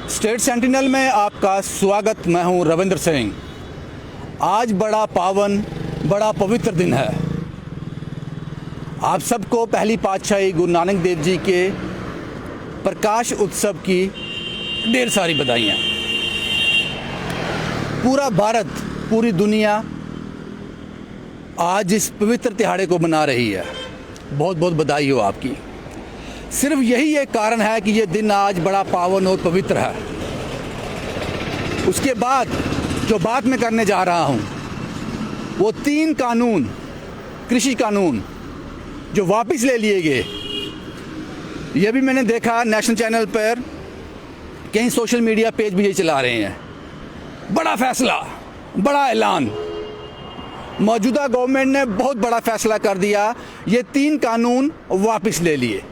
State sentinel में आपका स्वागत। मैं हूं रविंद्र सिंह। आज बड़ा पावन, बड़ा पवित्र दिन है। आप सबको पहली पातशाही गुरु नानक देव जी के प्रकाश उत्सव की ढेर सारी बधाइयाँ। पूरा भारत, पूरी दुनिया आज इस पवित्र तिहाड़े को मना रही है। बहुत बहुत बधाई हो आपकी। सिर्फ यही एक कारण है कि ये दिन आज बड़ा पावन और पवित्र है। उसके बाद जो बात मैं करने जा रहा हूँ वो 3 कानून, कृषि कानून जो वापस ले लिए गए। ये भी मैंने देखा नेशनल चैनल पर, कई सोशल मीडिया पेज भी ये चला रहे हैं। बड़ा फैसला, बड़ा ऐलान। मौजूदा गवर्नमेंट ने बहुत बड़ा फैसला कर दिया। ये 3 कानून वापस ले लिए।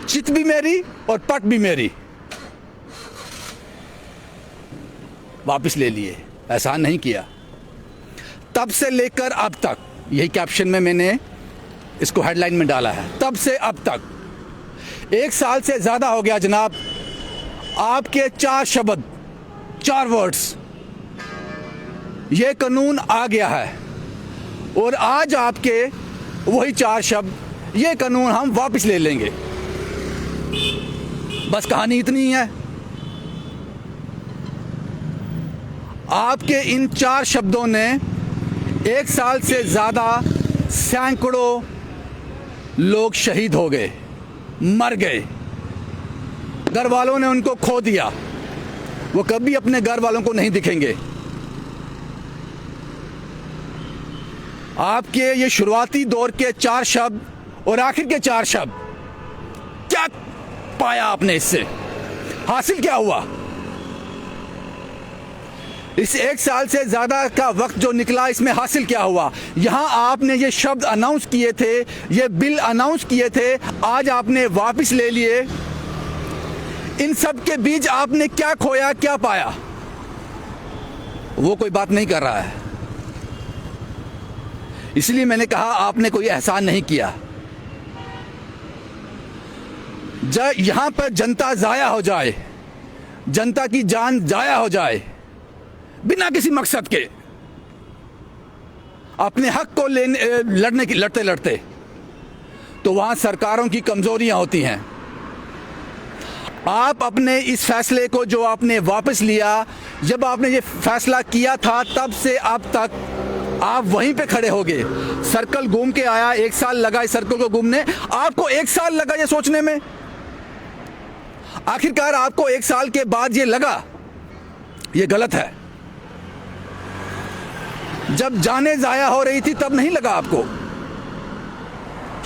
चित भी मेरी और पट भी मेरी, वापस ले लिए। एहसान नहीं किया। तब से लेकर अब तक, यही कैप्शन में मैंने इसको हेडलाइन में डाला है, तब से अब तक 1 साल से ज़्यादा हो गया जनाब। आपके 4 शब्द, 4 वर्ड्स, ये कानून आ गया है और आज आपके वही 4 शब्द, ये कानून हम वापस ले लेंगे। बस कहानी इतनी है। आपके इन 4 शब्दों ने 1 साल से ज़्यादा सैकड़ों लोग शहीद हो गए, मर गए। घर वालों ने उनको खो दिया। वो कभी अपने घर वालों को नहीं दिखेंगे। आपके ये शुरुआती दौर के 4 शब्द और आखिर के 4 शब्द, क्या पाया आपने? इससे हासिल क्या हुआ? इस 1 साल से ज़्यादा का वक्त जो निकला, इसमें हासिल क्या हुआ? यहाँ आपने ये शब्द अनाउंस किए थे, ये बिल अनाउंस किए थे, आज आपने वापस ले लिए। इन सब के बीच आपने क्या खोया, क्या पाया? वो कोई बात नहीं कर रहा है। इसलिए मैंने कहा आपने कोई एहसान नहीं किया। यहाँ पर जनता ज़ाया हो जाए, जनता की जान ज़ाया हो जाए बिना किसी मकसद के, अपने हक को लड़ते लड़ते, तो वहाँ सरकारों की कमज़ोरियाँ होती हैं। आप अपने इस फैसले को जो आपने वापस लिया, जब आपने ये फैसला किया था तब से अब तक आप वहीं पे खड़े हो गए। सर्कल घूम के आया, 1 साल लगा इस सर्कल को घूमने। आपको 1 साल लगा ये सोचने में। आखिरकार आपको 1 साल के बाद ये लगा ये गलत है। जब जाने ज़ाया हो रही थी तब नहीं लगा आपको।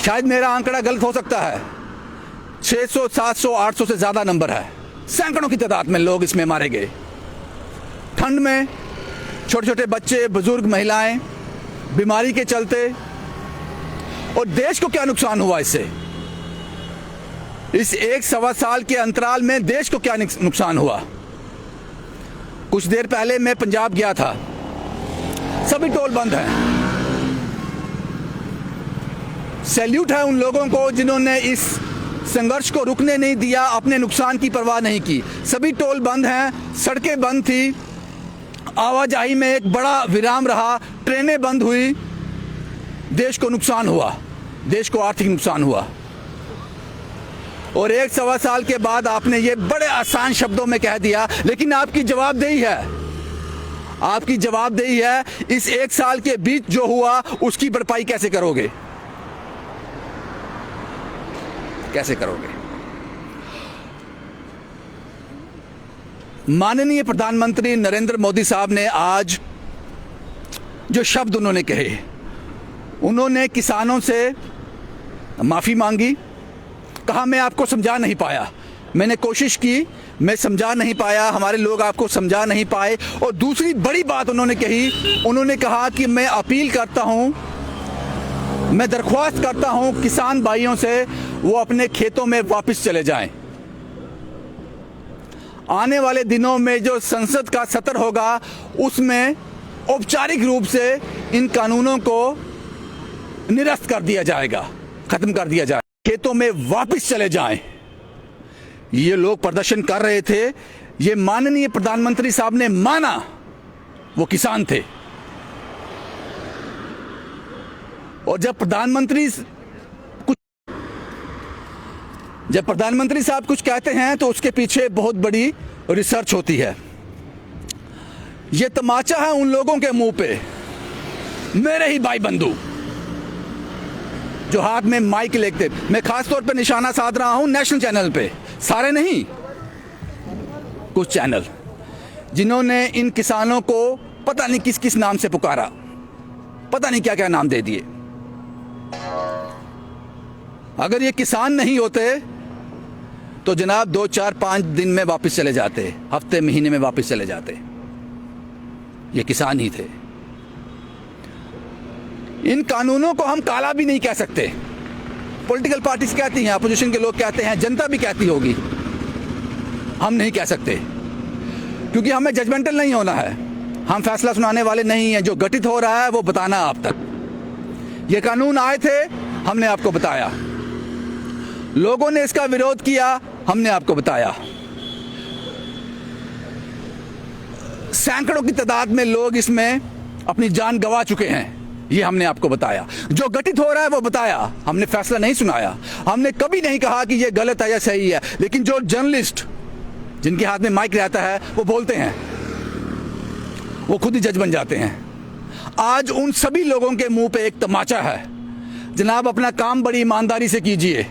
शायद मेरा आंकड़ा गलत हो सकता है। 600, 700, 800 से ज़्यादा नंबर है। सैकड़ों की तादाद में लोग इसमें मारे गए। ठंड में छोटे छोटे बच्चे, बुजुर्ग, महिलाएं बीमारी के चलते। और देश को क्या नुकसान हुआ इससे? इस 1-1.25 साल के अंतराल में देश को क्या नुकसान हुआ? कुछ देर पहले मैं पंजाब गया था। सभी टोल बंद हैं। सैल्यूट है उन लोगों को जिन्होंने इस संघर्ष को रुकने नहीं दिया, अपने नुकसान की परवाह नहीं की। सभी टोल बंद हैं, सड़कें बंद थी, आवाजाही में एक बड़ा विराम रहा, ट्रेनें बंद हुई। देश को नुकसान हुआ, देश को आर्थिक नुकसान हुआ। और 1-1.25 साल के बाद आपने ये बड़े आसान शब्दों में कह दिया। लेकिन आपकी जवाबदेही है, आपकी जवाबदेही है। इस 1 साल के बीच जो हुआ उसकी भरपाई कैसे करोगे? कैसे करोगे? माननीय प्रधानमंत्री नरेंद्र मोदी साहब ने आज जो शब्द उन्होंने कहे, उन्होंने किसानों से माफ़ी मांगी। कहा मैं आपको समझा नहीं पाया। मैंने कोशिश की, मैं समझा नहीं पाया, हमारे लोग आपको समझा नहीं पाए। और दूसरी बड़ी बात उन्होंने कही, उन्होंने कहा कि मैं अपील करता हूं, मैं दरख्वास्त करता हूं किसान भाइयों से वो अपने खेतों में वापस चले जाएं। आने वाले दिनों में जो संसद का सत्र होगा उसमें औपचारिक रूप से इन कानूनों को निरस्त कर दिया जाएगा, खत्म कर दिया जाएगा। खेतों में वापस चले जाएं। ये लोग प्रदर्शन कर रहे थे, ये माननीय प्रधानमंत्री साहब ने माना वो किसान थे। और जब प्रधानमंत्री साहब कुछ कहते हैं तो उसके पीछे बहुत बड़ी रिसर्च होती है। ये तमाचा है उन लोगों के मुंह पे, मेरे ही भाई बंधु जो हाथ में माइक लेते। मैं खास तौर पे निशाना साध रहा हूं नेशनल चैनल पे, सारे नहीं, कुछ चैनल जिन्होंने इन किसानों को पता नहीं किस किस नाम से पुकारा, पता नहीं क्या क्या नाम दे दिए। अगर ये किसान नहीं होते तो जनाब 2, 4, 5 दिन में वापस चले जाते, हफ्ते महीने में वापस चले जाते। ये किसान ही थे। इन कानूनों को हम काला भी नहीं कह सकते। पॉलिटिकल पार्टीज कहती हैं, अपोजिशन के लोग कहते हैं, जनता भी कहती होगी, हम नहीं कह सकते क्योंकि हमें जजमेंटल नहीं होना है। हम फैसला सुनाने वाले नहीं हैं। जो घटित हो रहा है वो बताना आप तक। ये कानून आए थे, हमने आपको बताया। लोगों ने इसका विरोध किया, हमने आपको बताया। सैकड़ों की तादाद में लोग इसमें अपनी जान गंवा चुके हैं, ये हमने आपको बताया। जो घटित हो रहा है वो बताया, हमने फैसला नहीं सुनाया। हमने कभी नहीं कहा कि ये गलत है या सही है, लेकिन जो जर्नलिस्ट जिनके हाथ में माइक रहता है वो बोलते हैं, वो खुद ही जज बन जाते हैं। आज उन सभी लोगों के मुंह पे एक तमाचा है। जनाब, अपना काम बड़ी ईमानदारी से कीजिए।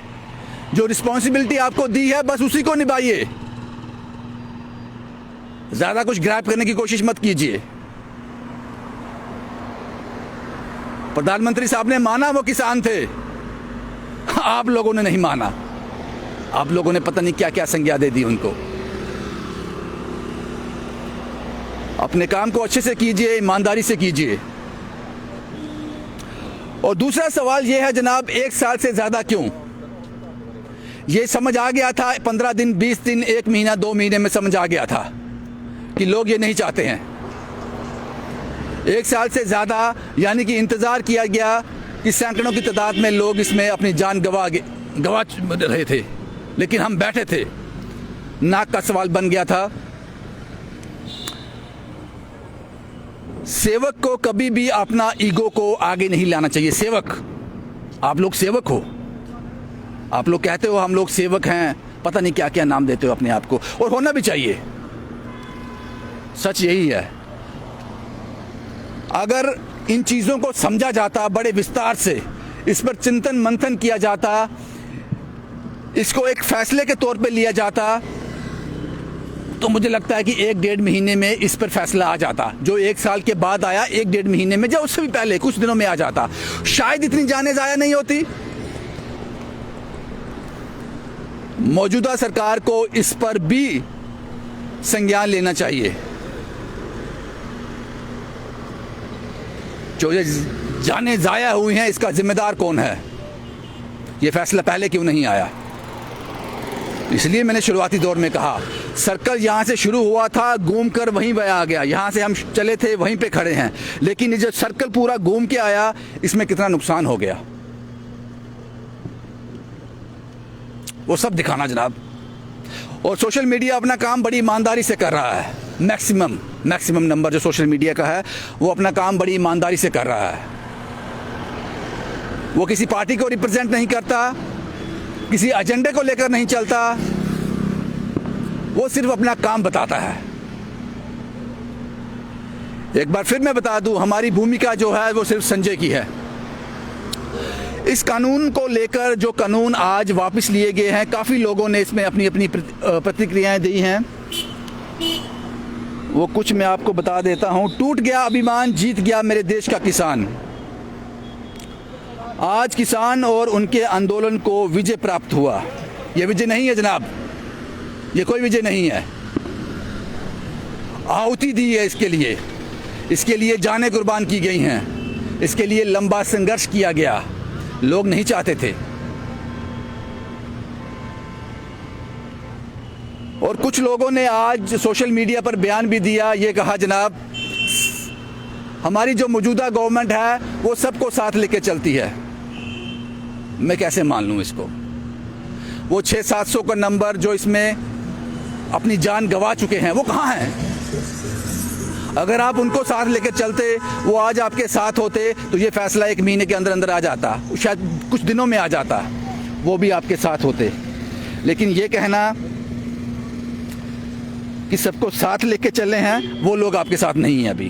जो रिस्पॉन्सिबिलिटी आपको दी है बस उसी को निभाइए। ज्यादा कुछ ग्रैब करने की कोशिश मत कीजिए। प्रधानमंत्री साहब ने माना वो किसान थे, आप लोगों ने नहीं माना। आप लोगों ने पता नहीं क्या क्या संज्ञा दे दी उनको। अपने काम को अच्छे से कीजिए, ईमानदारी से कीजिए। और दूसरा सवाल यह है जनाब, 1 साल से ज्यादा क्यों? ये समझ आ गया था 15 दिन, 20 दिन, 1 महीना, 2 महीने में समझ आ गया था कि लोग ये नहीं चाहते हैं। 1 साल से ज़्यादा यानी कि इंतज़ार किया गया कि सैकड़ों की तादाद में लोग इसमें अपनी जान गवा रहे थे, लेकिन हम बैठे थे। नाक का सवाल बन गया था। सेवक को कभी भी अपना ईगो को आगे नहीं लाना चाहिए। सेवक, आप लोग सेवक हो, आप लोग कहते हो हम लोग सेवक हैं, पता नहीं क्या क्या नाम देते हो अपने आप को, और होना भी चाहिए। सच यही है। अगर इन चीज़ों को समझा जाता बड़े विस्तार से, इस पर चिंतन मंथन किया जाता, इसको एक फैसले के तौर पे लिया जाता, तो मुझे लगता है कि 1-1.5 महीने में इस पर फैसला आ जाता। जो 1 साल के बाद आया, 1-1.5 महीने में, या उससे भी पहले कुछ दिनों में आ जाता। शायद इतनी जानें ज़ाया नहीं होती। मौजूदा सरकार को इस पर भी संज्ञान लेना चाहिए। जो ये जानें ज़ाया हुई हैं, इसका जिम्मेदार कौन है? ये फैसला पहले क्यों नहीं आया? इसलिए मैंने शुरुआती दौर में कहा, सर्कल यहाँ से शुरू हुआ था, घूम कर वहीं पे आ गया। यहाँ से हम चले थे, वहीं पे खड़े हैं, लेकिन ये जो सर्कल पूरा घूम के आया, इसमें कितना नुकसान हो गया वो सब दिखाना जनाब। और सोशल मीडिया अपना काम बड़ी ईमानदारी से कर रहा है। मैक्सिमम नंबर जो सोशल मीडिया का है वो अपना काम बड़ी ईमानदारी से कर रहा है। वो किसी पार्टी को रिप्रेजेंट नहीं करता, किसी एजेंडे को लेकर नहीं चलता, वो सिर्फ अपना काम बताता है। एक बार फिर मैं बता दूं, हमारी भूमिका जो है वो सिर्फ संजय की है। इस कानून को लेकर जो कानून आज वापस लिए गए हैं, काफ़ी लोगों ने इसमें अपनी अपनी प्रतिक्रियाएं दी हैं। वो कुछ मैं आपको बता देता हूं। टूट गया अभिमान, जीत गया मेरे देश का किसान। आज किसान और उनके आंदोलन को विजय प्राप्त हुआ। ये विजय नहीं है जनाब, ये कोई विजय नहीं है। आहुति दी है इसके लिए जानें कुर्बान की गई हैं, इसके लिए लंबा संघर्ष किया गया। लोग नहीं चाहते थे। और कुछ लोगों ने आज सोशल मीडिया पर बयान भी दिया, ये कहा जनाब हमारी जो मौजूदा गवर्नमेंट है वो सबको साथ लेके चलती है। मैं कैसे मान लूं इसको? वो 600-700 का नंबर जो इसमें अपनी जान गंवा चुके हैं वो कहाँ हैं? अगर आप उनको साथ लेकर चलते, वो आज आपके साथ होते, तो ये फैसला 1 महीने के अंदर अंदर आ जाता, शायद कुछ दिनों में आ जाता, वो भी आपके साथ होते। लेकिन ये कहना कि सबको साथ लेके चले हैं, वो लोग आपके साथ नहीं हैं अभी।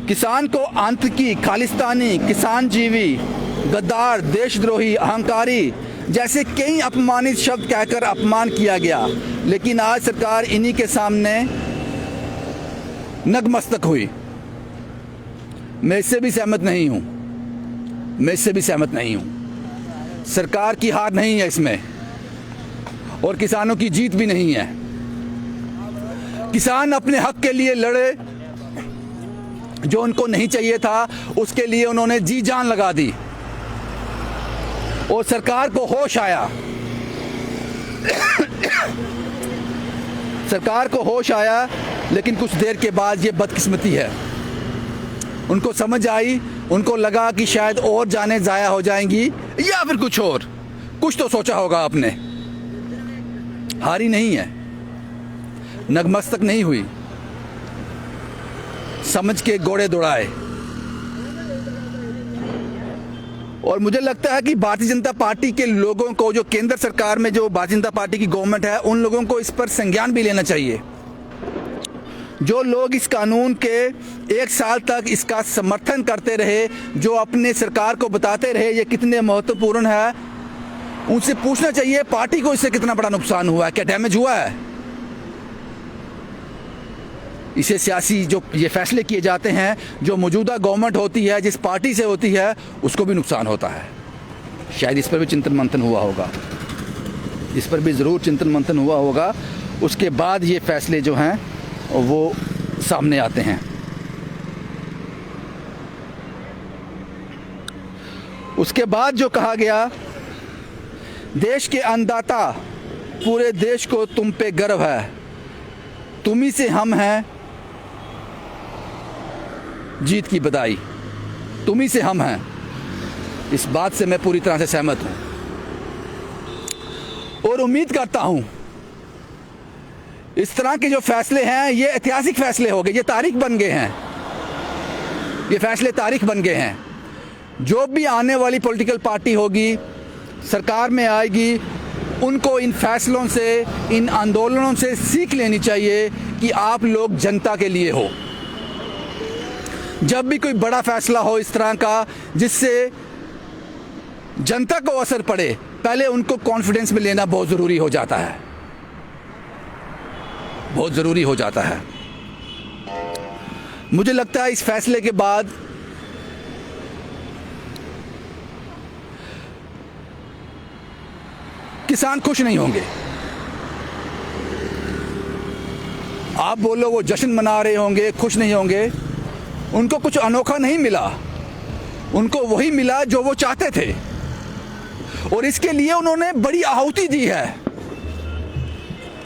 किसान को आतंकी, खालिस्तानी, किसान जीवी, गद्दार, देशद्रोही, अहंकारी जैसे कई अपमानित शब्द कहकर अपमान किया गया, लेकिन आज सरकार इन्हीं के सामने नतमस्तक हुई। मैं इससे भी सहमत नहीं हूं, मैं इससे भी सहमत नहीं हूं। सरकार की हार नहीं है इसमें, और किसानों की जीत भी नहीं है। किसान अपने हक के लिए लड़े, जो उनको नहीं चाहिए था उसके लिए उन्होंने जी जान लगा दी, और सरकार को होश आया, सरकार को होश आया, लेकिन कुछ देर के बाद ये बदकिस्मती है। उनको समझ आई, उनको लगा कि शायद और जानें ज़ाया हो जाएंगी या फिर कुछ और, कुछ तो सोचा होगा आपने। हारी नहीं है, नतमस्तक नहीं हुई, समझ के घोड़े दौड़ाए। और मुझे लगता है कि भारतीय जनता पार्टी के लोगों को, जो केंद्र सरकार में जो भारतीय जनता पार्टी की गवर्नमेंट है, उन लोगों को इस पर संज्ञान भी लेना चाहिए। जो लोग इस कानून के 1 साल तक इसका समर्थन करते रहे, जो अपने सरकार को बताते रहे ये कितने महत्वपूर्ण है, उनसे पूछना चाहिए पार्टी को इससे कितना बड़ा नुकसान हुआ है, क्या डैमेज हुआ है। इसे सियासी जो ये फैसले किए जाते हैं, जो मौजूदा गवर्नमेंट होती है, जिस पार्टी से होती है, उसको भी नुकसान होता है। शायद इस पर भी चिंतन मंथन हुआ होगा, इस पर भी ज़रूर चिंतन मंथन हुआ होगा। उसके बाद ये फैसले जो हैं वो सामने आते हैं। उसके बाद जो कहा गया, देश के अन्नदाता, पूरे देश को तुम पे गर्व है, तुम्ही से हम हैं, जीत की बधाई, तुम्ही से हम हैं। इस बात से मैं पूरी तरह से सहमत हूं, और उम्मीद करता हूं इस तरह के जो फैसले हैं ये ऐतिहासिक फैसले हो गए, ये तारीख बन गए हैं, ये फैसले तारीख बन गए हैं। जो भी आने वाली पॉलिटिकल पार्टी होगी, सरकार में आएगी, उनको इन फैसलों से, इन आंदोलनों से सीख लेनी चाहिए कि आप लोग जनता के लिए हो। जब भी कोई बड़ा फैसला हो इस तरह का जिससे जनता को असर पड़े, पहले उनको कॉन्फिडेंस में लेना बहुत ज़रूरी हो जाता है, बहुत ज़रूरी हो जाता है। मुझे लगता है इस फैसले के बाद किसान खुश नहीं होंगे। आप बोलो वो जश्न मना रहे होंगे, खुश नहीं होंगे। उनको कुछ अनोखा नहीं मिला, उनको वही मिला जो वो चाहते थे, और इसके लिए उन्होंने बड़ी आहुति दी है।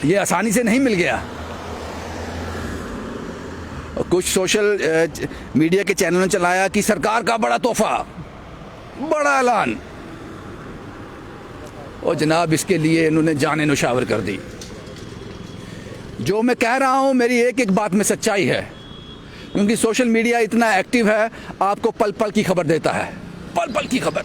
ये आसानी से नहीं मिल गया। और कुछ सोशल मीडिया के चैनलों ने चलाया कि सरकार का बड़ा तोहफा, बड़ा ऐलान, और जनाब इसके लिए इन्होंने जाने नुशावर कर दी। जो मैं कह रहा हूं मेरी एक एक बात में सच्चाई है, क्योंकि सोशल मीडिया इतना एक्टिव है, आपको पल पल की खबर देता है, पल पल की खबर।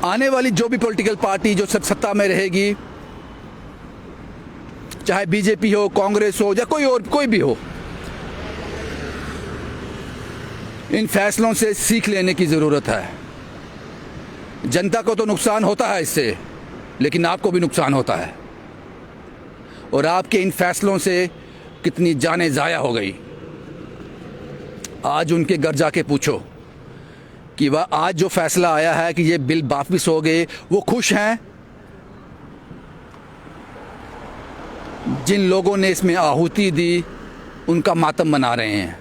आने वाली जो भी पॉलिटिकल पार्टी जो सत्ता में रहेगी, चाहे बीजेपी हो, कांग्रेस हो या कोई और, कोई भी हो, इन फैसलों से सीख लेने की ज़रूरत है। जनता को तो नुकसान होता है इससे, लेकिन आपको भी नुकसान होता है, और आपके इन फैसलों से कितनी जानें ज़ाया हो गई। आज उनके घर जाके पूछो कि वह आज जो फैसला आया है कि ये बिल वापस हो गए, वो खुश हैं? जिन लोगों ने इसमें आहुति दी उनका मातम मना रहे हैं,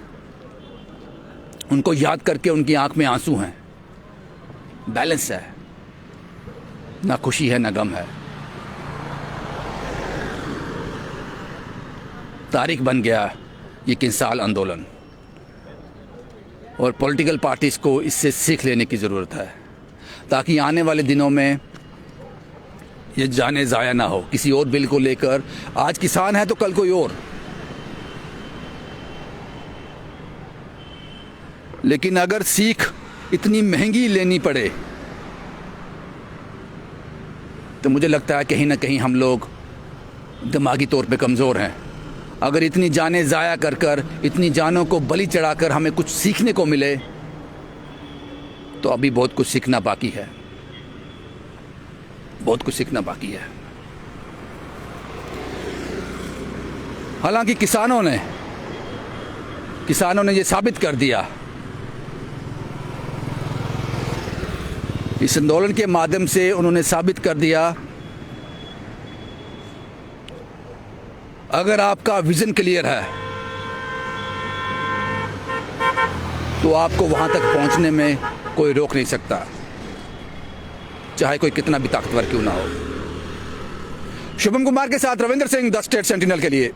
उनको याद करके उनकी आंख में आंसू हैं। बैलेंस है, ना खुशी है ना गम है। तारीख बन गया ये किसान आंदोलन, और पॉलिटिकल पार्टीज़ को इससे सीख लेने की ज़रूरत है, ताकि आने वाले दिनों में ये जाने ज़ाया ना हो किसी और बिल को लेकर। आज किसान है तो कल कोई और। लेकिन अगर सीख इतनी महंगी लेनी पड़े तो मुझे लगता है कहीं ना कहीं हम लोग दिमागी तौर पे कमज़ोर हैं। अगर इतनी जानें ज़ाया कर कर, इतनी जानों को बलि चढ़ाकर हमें कुछ सीखने को मिले तो अभी बहुत कुछ सीखना बाकी है, बहुत कुछ सीखना बाकी है। हालांकि किसानों ने ये साबित कर दिया इस आंदोलन के माध्यम से, उन्होंने साबित कर दिया अगर आपका विजन क्लियर है तो आपको वहां तक पहुंचने में कोई रोक नहीं सकता, चाहे कोई कितना भी ताकतवर क्यों ना हो। शुभम कुमार के साथ Ravindra Singh, the state sentinel के लिए।